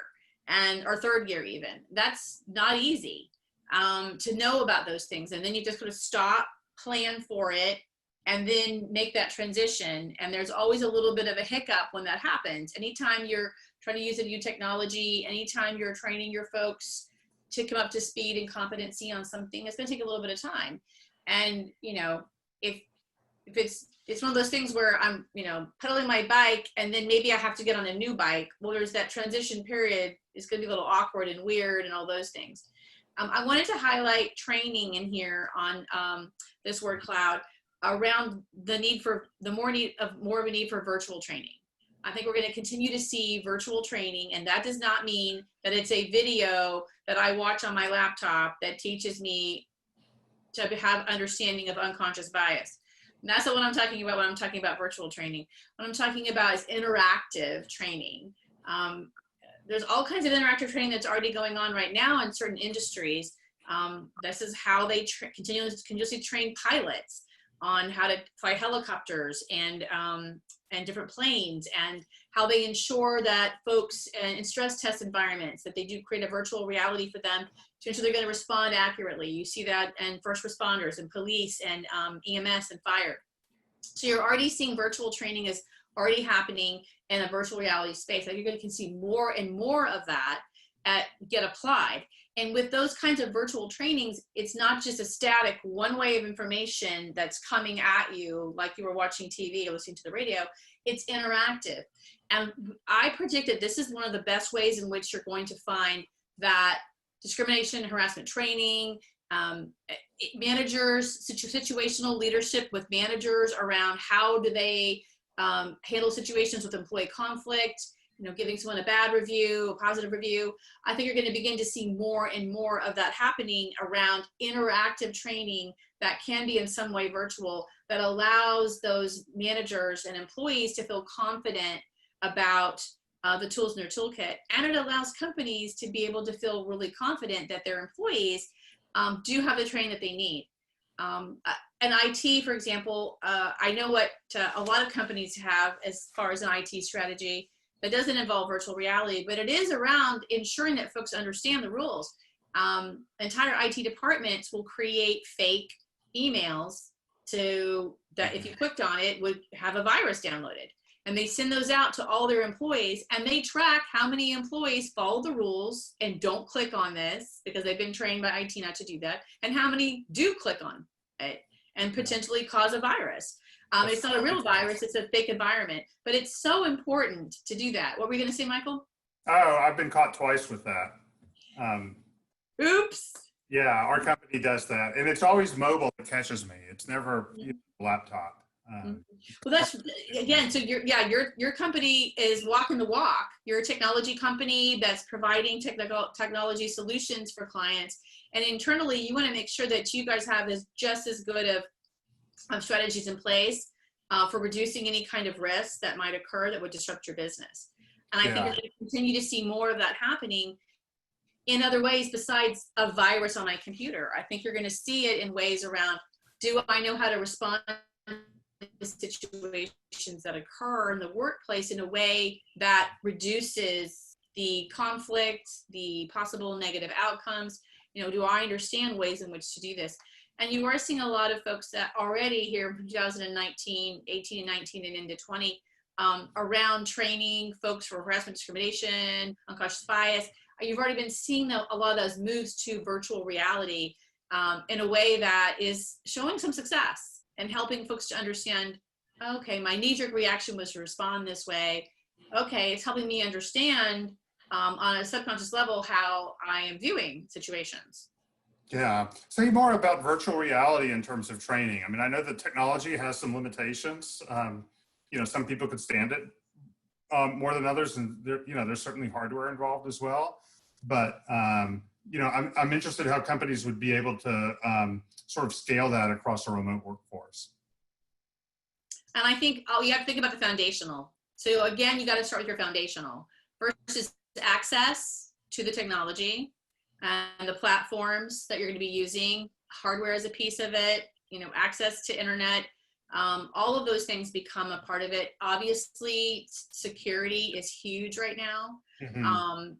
or third gear even. That's not easy to know about those things. And then you just sort of stop, plan for it, and then make that transition. And there's always a little bit of a hiccup when that happens. Anytime you're trying to use a new technology, anytime you're training your folks to come up to speed and competency on something, it's going to take a little bit of time. And, if it's it's one of those things where I'm, pedaling my bike and then maybe I have to get on a new bike. Well, there's that transition period. It's going to be a little awkward and weird and all those things. I wanted to highlight training in here on this word cloud around the need for more of a need for virtual training. I think we're going to continue to see virtual training, and that does not mean that it's a video that I watch on my laptop that teaches me to have understanding of unconscious bias. And that's not what I'm talking about when I'm talking about virtual training. What I'm talking about is interactive training. There's all kinds of interactive training that's already going on right now in certain industries. This is how they continuously train pilots on how to fly helicopters and different planes, and how they ensure that folks in stress test environments, that they do create a virtual reality for them to ensure they're going to respond accurately. You see that in first responders and police and EMS and fire. So you're already seeing virtual training is already happening in a virtual reality space. I think you're going to see more and more of that get applied. And with those kinds of virtual trainings, it's not just a static one way of information that's coming at you like you were watching TV or listening to the radio. It's interactive. And I predict that this is one of the best ways in which you're going to find that discrimination and harassment training, managers, situational leadership with managers around how do they handle situations with employee conflict, giving someone a bad review, a positive review. I think you're going to begin to see more and more of that happening around interactive training that can be in some way virtual, that allows those managers and employees to feel confident about the tools in their toolkit. And it allows companies to be able to feel really confident that their employees do have the training that they need. And IT, for example, I know what a lot of companies have as far as an IT strategy that doesn't involve virtual reality, but it is around ensuring that folks understand the rules. Entire IT departments will create fake emails that if you clicked on it would have a virus downloaded. And they send those out to all their employees, and they track how many employees follow the rules and don't click on this because they've been trained by IT not to do that, and how many do click on it and potentially cause a virus. It's not a real virus, it's a fake environment, but it's so important to do that. What were you going to say, Michael?
Oh, I've been caught twice with that.
Oops.
Yeah, our company does that, and it's always mobile that catches me. It's never laptop.
Well, that's again. So your company is walking the walk. You're a technology company that's providing technology solutions for clients, and internally, you want to make sure that you guys have just as good of strategies in place for reducing any kind of risks that might occur that would disrupt your business. And I think you're going to continue to see more of that happening in other ways besides a virus on my computer. I think you're going to see it in ways around, do I know how to respond to situations that occur in the workplace in a way that reduces the conflict, the possible negative outcomes? Do I understand ways in which to do this? And you are seeing a lot of folks that already here in 2019, 18 and 19 and into 20, around training folks for harassment, discrimination, unconscious bias. You've already been seeing a lot of those moves to virtual reality in a way that is showing some success and helping folks to understand, okay, my knee-jerk reaction was to respond this way. Okay, it's helping me understand on a subconscious level how I am viewing situations.
Yeah. Say more about virtual reality in terms of training. I mean, I know the technology has some limitations. Some people could stand it more than others, and there's certainly hardware involved as well. But I'm interested how companies would be able to sort of scale that across a remote workforce.
And I think you have to think about the foundational. So again, you got to start with your foundational. First is access to the technology and the platforms that you're going to be using. Hardware is a piece of it, access to internet. All of those things become a part of it. Obviously, security is huge right now. Mm-hmm.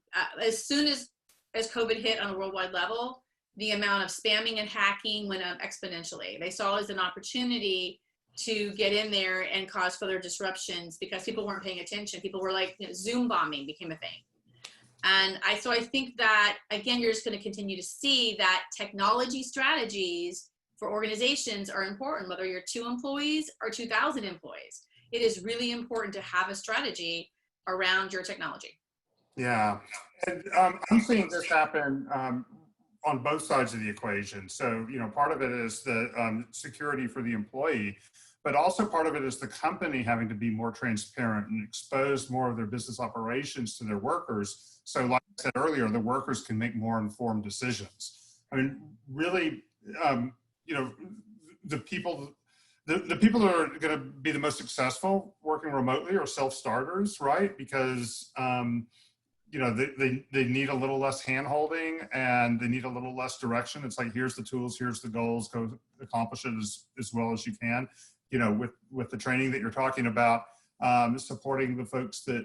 As soon as COVID hit on a worldwide level, the amount of spamming and hacking went up exponentially. They saw it as an opportunity to get in there and cause further disruptions because people weren't paying attention. People were like, Zoom bombing became a thing. And so I think that, again, you're just going to continue to see that technology strategies for organizations are important, whether you're 2 employees or 2,000 employees. It is really important to have a strategy around your technology.
Yeah, and I'm seeing this happen on both sides of the equation. So, part of it is the security for the employee, but also part of it is the company having to be more transparent and expose more of their business operations to their workers. So like I said earlier, the workers can make more informed decisions. I mean, really, the people that are going to be the most successful working remotely are self-starters, right? Because, they need a little less hand-holding and they need a little less direction. It's like, here's the tools, here's the goals, go accomplish it as well as you can. With the training that you're talking about, supporting the folks that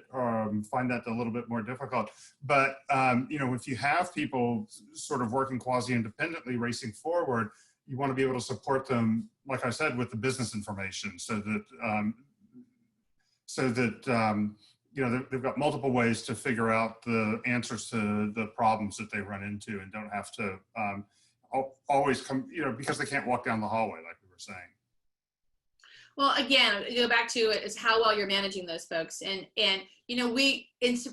find that a little bit more difficult. But, if you have people sort of working quasi-independently, racing forward, you want to be able to support them, like I said, with the business information so that they've got multiple ways to figure out the answers to the problems that they run into and don't have to always come, because they can't walk down the hallway, like we were saying.
Well, again, go back to it is how well you're managing those folks. And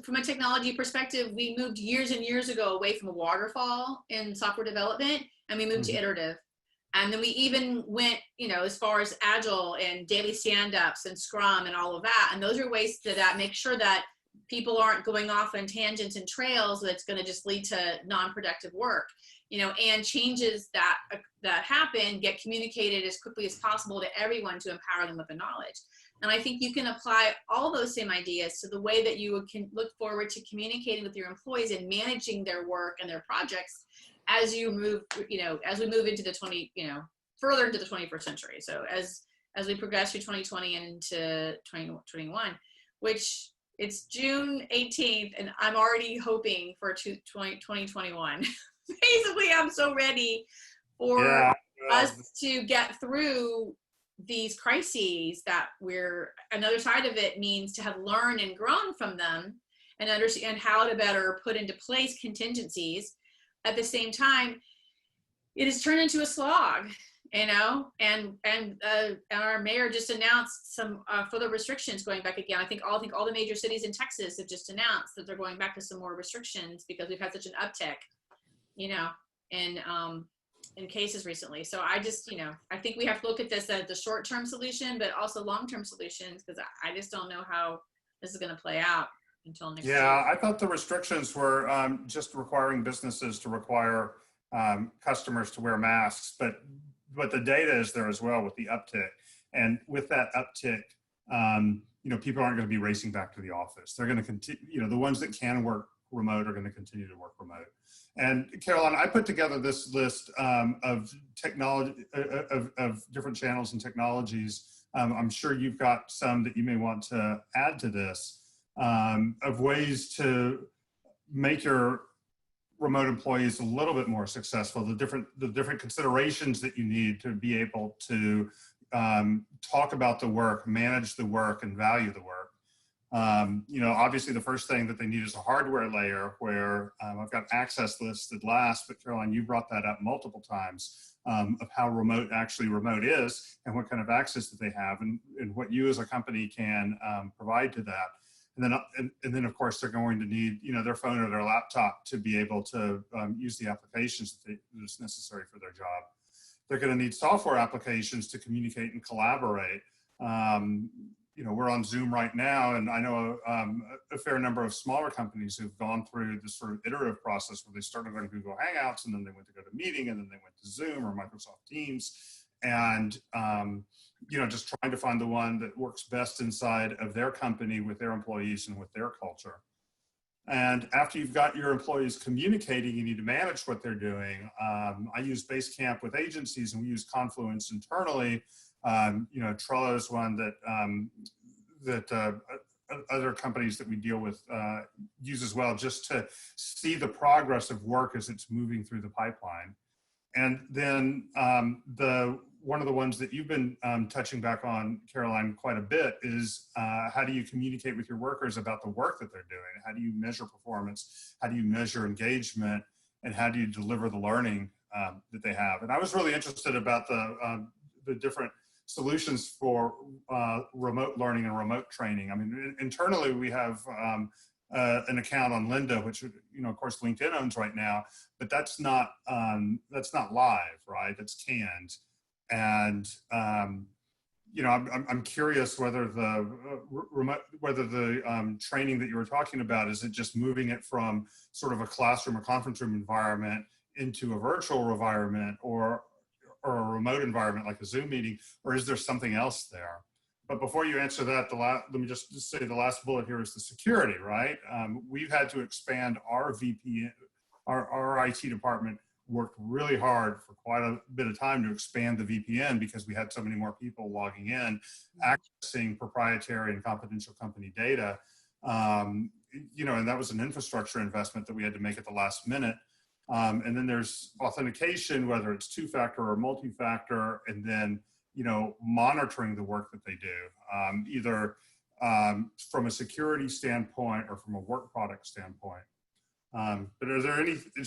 from a technology perspective, we moved years and years ago away from a waterfall in software development, and we moved to iterative. And then we even went, as far as agile and daily stand-ups and Scrum and all of that. And those are ways to make sure that people aren't going off on tangents and trails that's going to just lead to non-productive work. And changes that happen get communicated as quickly as possible to everyone to empower them with the knowledge. And I think you can apply all those same ideas to the way that you can look forward to communicating with your employees and managing their work and their projects as you move, as we move into the further into the 21st century. So as we progress through 2020 and into 2021, which it's June 18th, and I'm already hoping for 2021. Basically, I'm so ready for us to get through these crises that another side of it means to have learned and grown from them and understand how to better put into place contingencies. At the same time, it has turned into a slog, and our mayor just announced some further restrictions going back again. I think all the major cities in Texas have just announced that they're going back to some more restrictions because we've had such an uptick, in cases recently. So I just, I think we have to look at this as the short-term solution, but also long-term solutions, because I just don't know how this is going to play out until next year.
Yeah, I thought the restrictions were just requiring businesses to require customers to wear masks, but the data is there as well with the uptick. And with that uptick, people aren't going to be racing back to the office. They're going to continue, the ones that can work remote are going to continue to work remote. And Caroline, I put together this list of technology, of different channels and technologies. I'm sure you've got some that you may want to add to this, of ways to make your remote employees a little bit more successful, the different considerations that you need to be able to talk about the work, manage the work, and value the work. Obviously the first thing that they need is a hardware layer where I've got access listed last, but Caroline, you brought that up multiple times, of how remote is and what kind of access that they have and what you as a company can provide to that. And then of course they're going to need, their phone or their laptop to be able to use the applications that's necessary for their job. They're going to need software applications to communicate and collaborate. We're on Zoom right now, and I know a fair number of smaller companies who've gone through this sort of iterative process where they started on Google Hangouts, and then they went to GoToMeeting, and then they went to Zoom or Microsoft Teams, and just trying to find the one that works best inside of their company with their employees and with their culture. And after you've got your employees communicating, you need to manage what they're doing. I use Basecamp with agencies, and we use Confluence internally. Trello is one that other companies that we deal with use as well, just to see the progress of work as it's moving through the pipeline. And then one of the ones that you've been touching back on, Caroline, quite a bit is how do you communicate with your workers about the work that they're doing? How do you measure performance? How do you measure engagement? And how do you deliver the learning that they have. And I was really interested about the different solutions for remote learning and remote training. I mean, internally we have an account on Lynda, which, you know, of course LinkedIn owns right now, but that's not live, right? That's canned. And you know, I'm curious whether the training that you were talking about, is it just moving it from sort of a classroom or conference room environment into a virtual environment, or a remote environment like a Zoom meeting, or is there something else there? But before you answer that, let me just say the last bullet here is the security, right? We've had to expand our VPN, our IT department worked really hard for quite a bit of time to expand the VPN because we had so many more people logging in, accessing proprietary and confidential company data. You know, and that was an infrastructure investment that we had to make at the last minute. And then there's authentication, whether it's two-factor or multi-factor, and then, you know, monitoring the work that they do, either from a security standpoint or from a work product standpoint. But is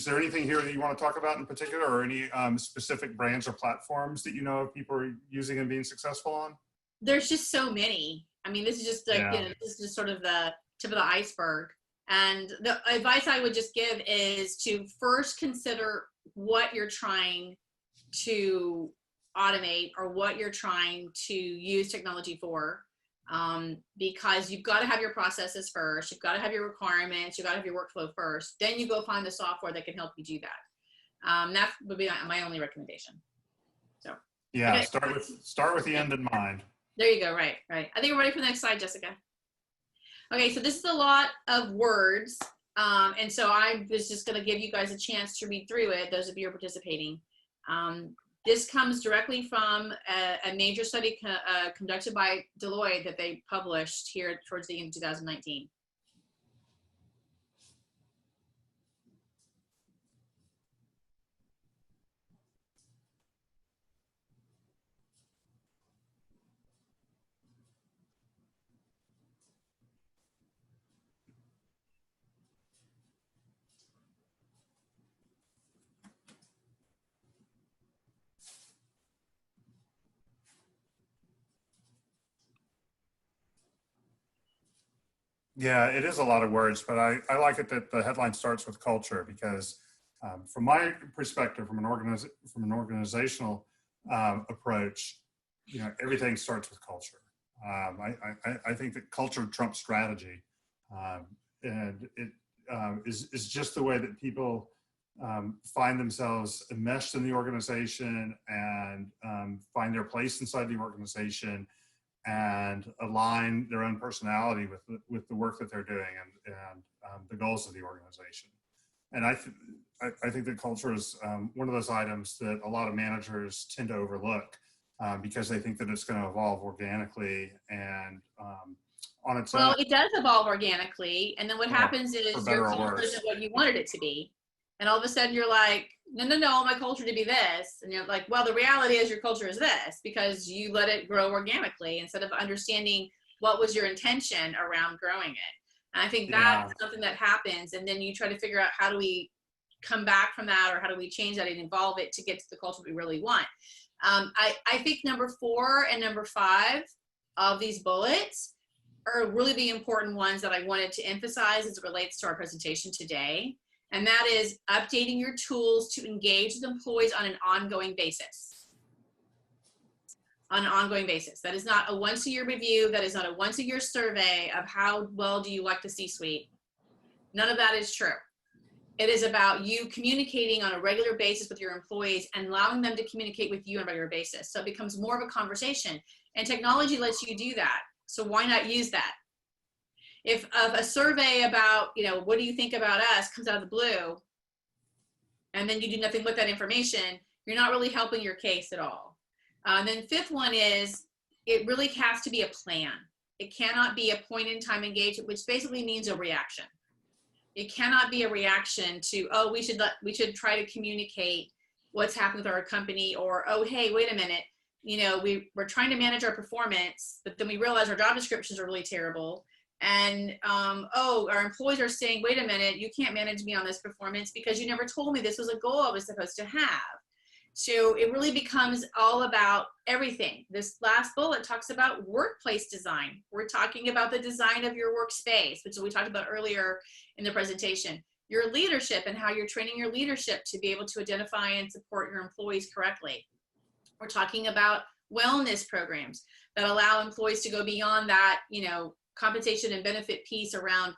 there anything here that you want to talk about in particular, or any specific brands or platforms that you know people are using and being successful on?
There's just so many. I mean, this is just like, you know, this is just sort of the tip of the iceberg. And the advice I would just give is to first consider what you're trying to automate or what you're trying to use technology for. Because you've got to have your processes first, you've got to have your requirements, you've got to have your workflow first, then you go find the software that can help you do that. That would be my only recommendation. So
yeah,
okay.
start with the end in mind.
There you go. Right. I think we're ready for the next slide, Jessica. Okay, so this is a lot of words, and so I was just going to give you guys a chance to read through it, those of you who are participating. This comes directly from a major study conducted by Deloitte that they published here towards the end of 2019.
Yeah, it is a lot of words, but I like it that the headline starts with culture, because from my perspective, from an organizational approach, you know, everything starts with culture. I think that culture trumps strategy, and it is just the way that people find themselves enmeshed in the organization and find their place inside the organization, and align their own personality with the work that they're doing and the goals of the organization. And I think that culture is one of those items that a lot of managers tend to overlook because they think that it's going to evolve organically and on its own.
Well, it does evolve organically, and then what happens is your culture isn't what you wanted it to be, and all of a sudden you're like, no, my culture to be this. And you're like, well, the reality is your culture is this, because you let it grow organically instead of understanding what was your intention around growing it. And I think that's something that happens. And then you try to figure out, how do we come back from that, or how do we change that and evolve it to get to the culture we really want? I think number 4 and number 5 of these bullets are really the important ones that I wanted to emphasize as it relates to our presentation today. And that is updating your tools to engage with employees on an ongoing basis. On an ongoing basis. That is not a once-a-year review. That is not a once-a-year survey of how well do you like the C-suite. None of that is true. It is about you communicating on a regular basis with your employees and allowing them to communicate with you on a regular basis. So it becomes more of a conversation. And technology lets you do that. So why not use that? If a survey about, you know, what do you think about us comes out of the blue, and then you do nothing with that information, you're not really helping your case at all. And then 5th one is, it really has to be a plan. It cannot be a point in time engagement, which basically means a reaction. It cannot be a reaction to, oh, we should try to communicate what's happened with our company, or, oh, hey, wait a minute, you know, we're trying to manage our performance, but then we realize our job descriptions are really terrible. And, oh, our employees are saying, wait a minute, you can't manage me on this performance because you never told me this was a goal I was supposed to have. So it really becomes all about everything. This last bullet talks about workplace design. We're talking about the design of your workspace, which we talked about earlier in the presentation. Your leadership and how you're training your leadership to be able to identify and support your employees correctly. We're talking about wellness programs that allow employees to go beyond that, you know, compensation and benefit piece around,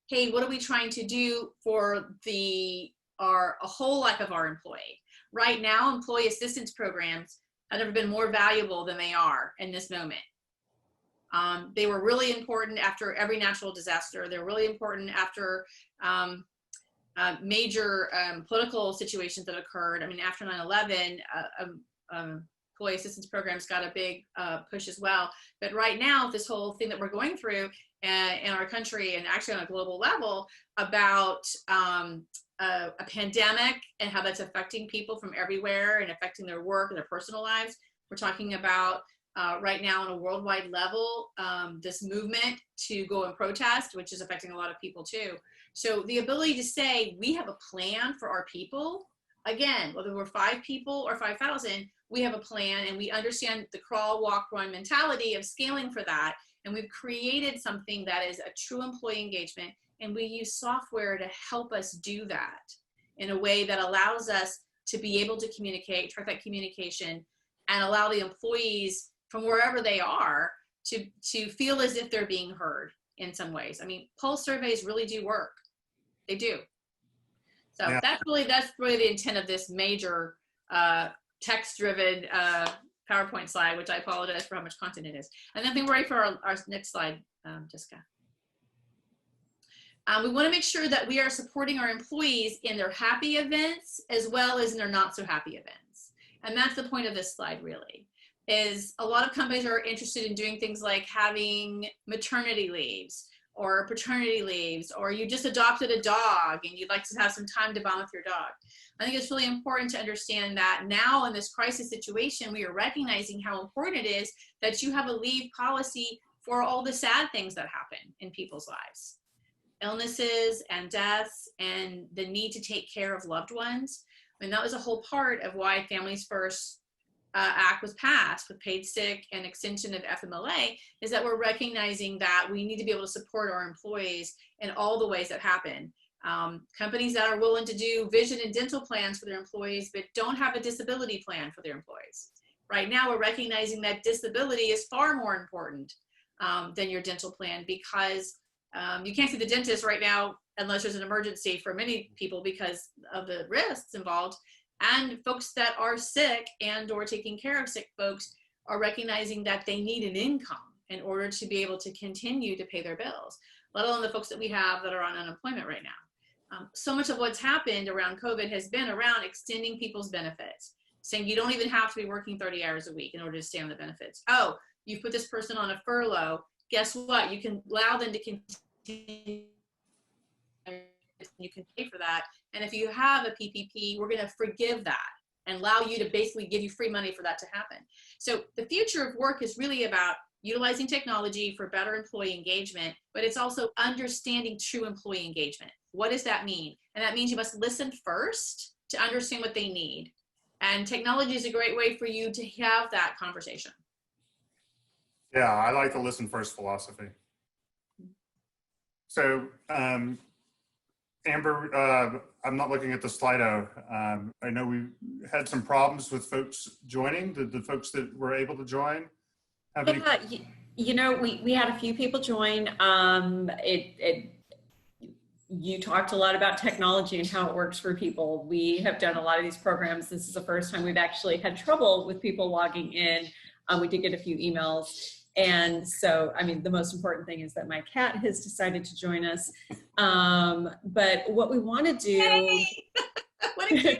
hey, what are we trying to do for a whole life of our employee? Right now, employee assistance programs have never been more valuable than they are in this moment. They were really important after every natural disaster. They're really important after major political situations that occurred. I mean, after 9/11, employee assistance programs got a big push as well. But right now, this whole thing that we're going through in our country and actually on a global level about a pandemic and how that's affecting people from everywhere and affecting their work and their personal lives. We're talking about right now on a worldwide level, this movement to go and protest, which is affecting a lot of people too. So the ability to say, we have a plan for our people, again, whether we're 5 people or 5,000, we have a plan and we understand the crawl, walk, run mentality of scaling for that. And we've created something that is a true employee engagement. And we use software to help us do that in a way that allows us to be able to communicate, track that communication, and allow the employees from wherever they are to feel as if they're being heard in some ways. I mean, pulse surveys really do work. They do. So
Yeah.
that's really the intent of this major text-driven PowerPoint slide, which I apologize for how much content it is. And then we're ready for our next slide, Jessica. We want to make sure that we are supporting our employees in their happy events as well as in their not so happy events. And that's the point of this slide really, is a lot of companies are interested in doing things like having maternity leaves or paternity leaves, or you just adopted a dog and you'd like to have some time to bond with your dog. I think it's really important to understand that now in this crisis situation, we are recognizing how important it is that you have a leave policy for all the sad things that happen in people's lives. Illnesses and deaths and the need to take care of loved ones. I mean, that was a whole part of why Families First Act was passed with paid sick and extension of FMLA, is that we're recognizing that we need to be able to support our employees in all the ways that happen. Companies that are willing to do vision and dental plans for their employees, but don't have a disability plan for their employees. Right now, we're recognizing that disability is far more important than your dental plan, because you can't see the dentist right now unless there's an emergency for many people because of the risks involved. And folks that are sick and or taking care of sick folks are recognizing that they need an income in order to be able to continue to pay their bills, let alone the folks that we have that are on unemployment right now. So much of what's happened around COVID has been around extending people's benefits, saying you don't even have to be working 30 hours a week in order to stay on the benefits. Oh, you've put this person on a furlough. Guess what? You can allow them to continue. You can pay for that. And if you have a PPP, we're going to forgive that and allow you to basically give you free money for that to happen. So the future of work is really about utilizing technology for better employee engagement, but it's also understanding true employee engagement. What does that mean? And that means you must listen first to understand what they need. And technology is a great way for you to have that conversation.
Yeah, I like the listen first philosophy. So, Amber, I'm not looking at the Slido. I know we had some problems with folks joining, the folks that were able to join.
You know, we had a few people join. You talked a lot about technology and how it works for people. We have done a lot of these programs. This is the first time we've actually had trouble with people logging in. We did get a few emails. And so, I mean, the most important thing is that my cat has decided to join us. But what we want to do,
Hey! What a cute.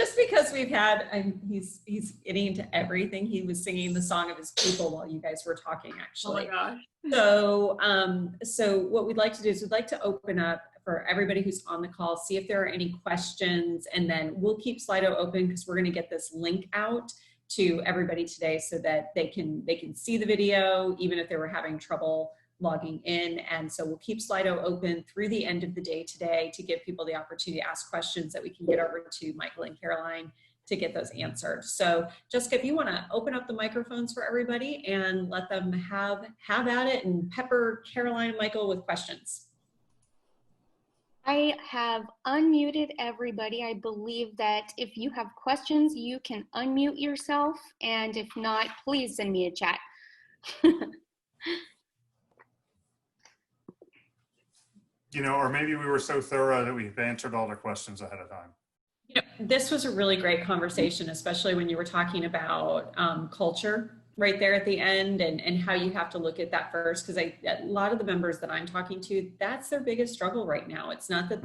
just because we've had, he's getting into everything. He was singing the song of his people while you guys were talking, actually.
Oh my gosh.
So what we'd like to do is we'd like to open up for everybody who's on the call, see if there are any questions, and then we'll keep Slido open because we're going to get this link out to everybody today so that they can see the video, even if they were having trouble logging in. And so we'll keep Slido open through the end of the day today to give people the opportunity to ask questions that we can get over to Michael and Caroline to get those answered. So Jessica, if you want to open up the microphones for everybody and let them have at it and pepper Caroline and Michael with questions.
I have unmuted everybody. I believe that if you have questions, you can unmute yourself. And if not, please send me a chat.
You know, or maybe we were so thorough that we've answered all the questions ahead of time.
You know, this was a really great conversation, especially when you were talking about culture right there at the end and how you have to look at that first. Because a lot of the members that I'm talking to, that's their biggest struggle right now. It's not that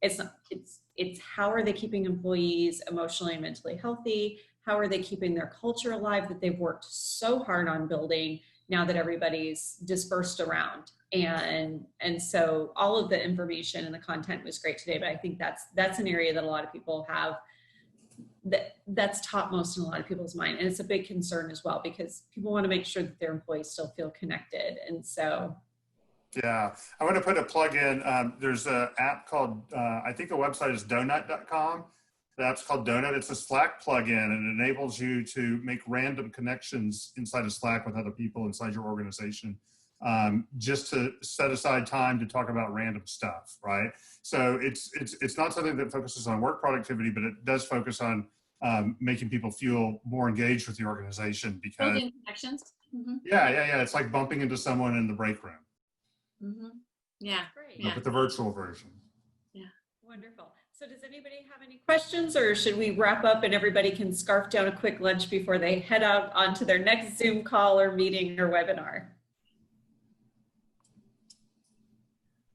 it's how are they keeping employees emotionally and mentally healthy? How are they keeping their culture alive that they've worked so hard on building now that everybody's dispersed around? And so all of the information and the content was great today, but I think that's an area that a lot of people have that's topmost in a lot of people's mind. And it's a big concern as well, because people want to make sure that their employees still feel connected. And so.
Yeah, I want to put a plug in. There's an app called, I think the website is donut.com. The app's called Donut. It's a Slack plugin, and it enables you to make random connections inside of Slack with other people inside your organization, just to set aside time to talk about random stuff, right? So it's not something that focuses on work productivity, but it does focus on making people feel more engaged with the organization. Because
Building connections. Mm-hmm.
Yeah. It's like bumping into someone in the break room.
Mm-hmm. Yeah.
Great.
Yeah.
With the virtual version.
Yeah.
Wonderful. So does anybody have any questions, or should we wrap up and everybody can scarf down a quick lunch before they head out onto their next Zoom call or meeting or webinar?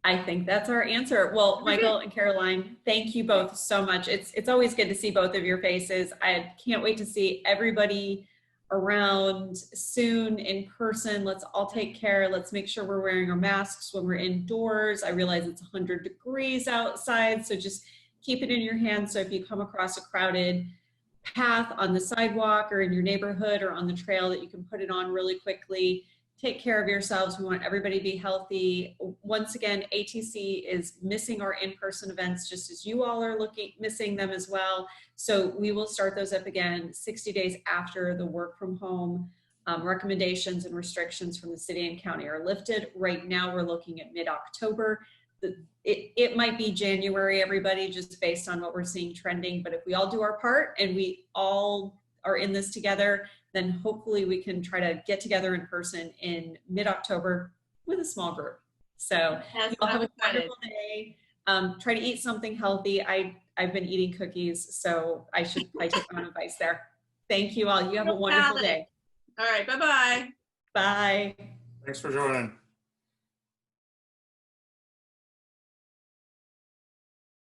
I think that's our answer. Well, Michael and Caroline, thank you both so much. It's always good to see both of your faces. I can't wait to see everybody around soon in person. Let's all take care. Let's make sure we're wearing our masks when we're indoors. I realize it's 100 degrees outside, so just keep it in your hand. So if you come across a crowded path on the sidewalk or in your neighborhood or on the trail, that you can put it on really quickly. Take care of yourselves. We want everybody to be healthy. Once again, ATC is missing our in-person events, just as you all are missing them as well. So we will start those up again 60 days after the work from home recommendations and restrictions from the city and county are lifted. Right now, we're looking at mid-October. It might be January, everybody, just based on what we're seeing trending. But if we all do our part and we all are in this together, then hopefully we can try to get together in person in mid-October with a small group. So
Yes,
you all have a
excited.
wonderful day. Try to eat something healthy. I've been eating cookies, so I should probably take my own advice there. Thank you all. You have a wonderful day.
All right. Bye-bye.
Bye.
Thanks for joining.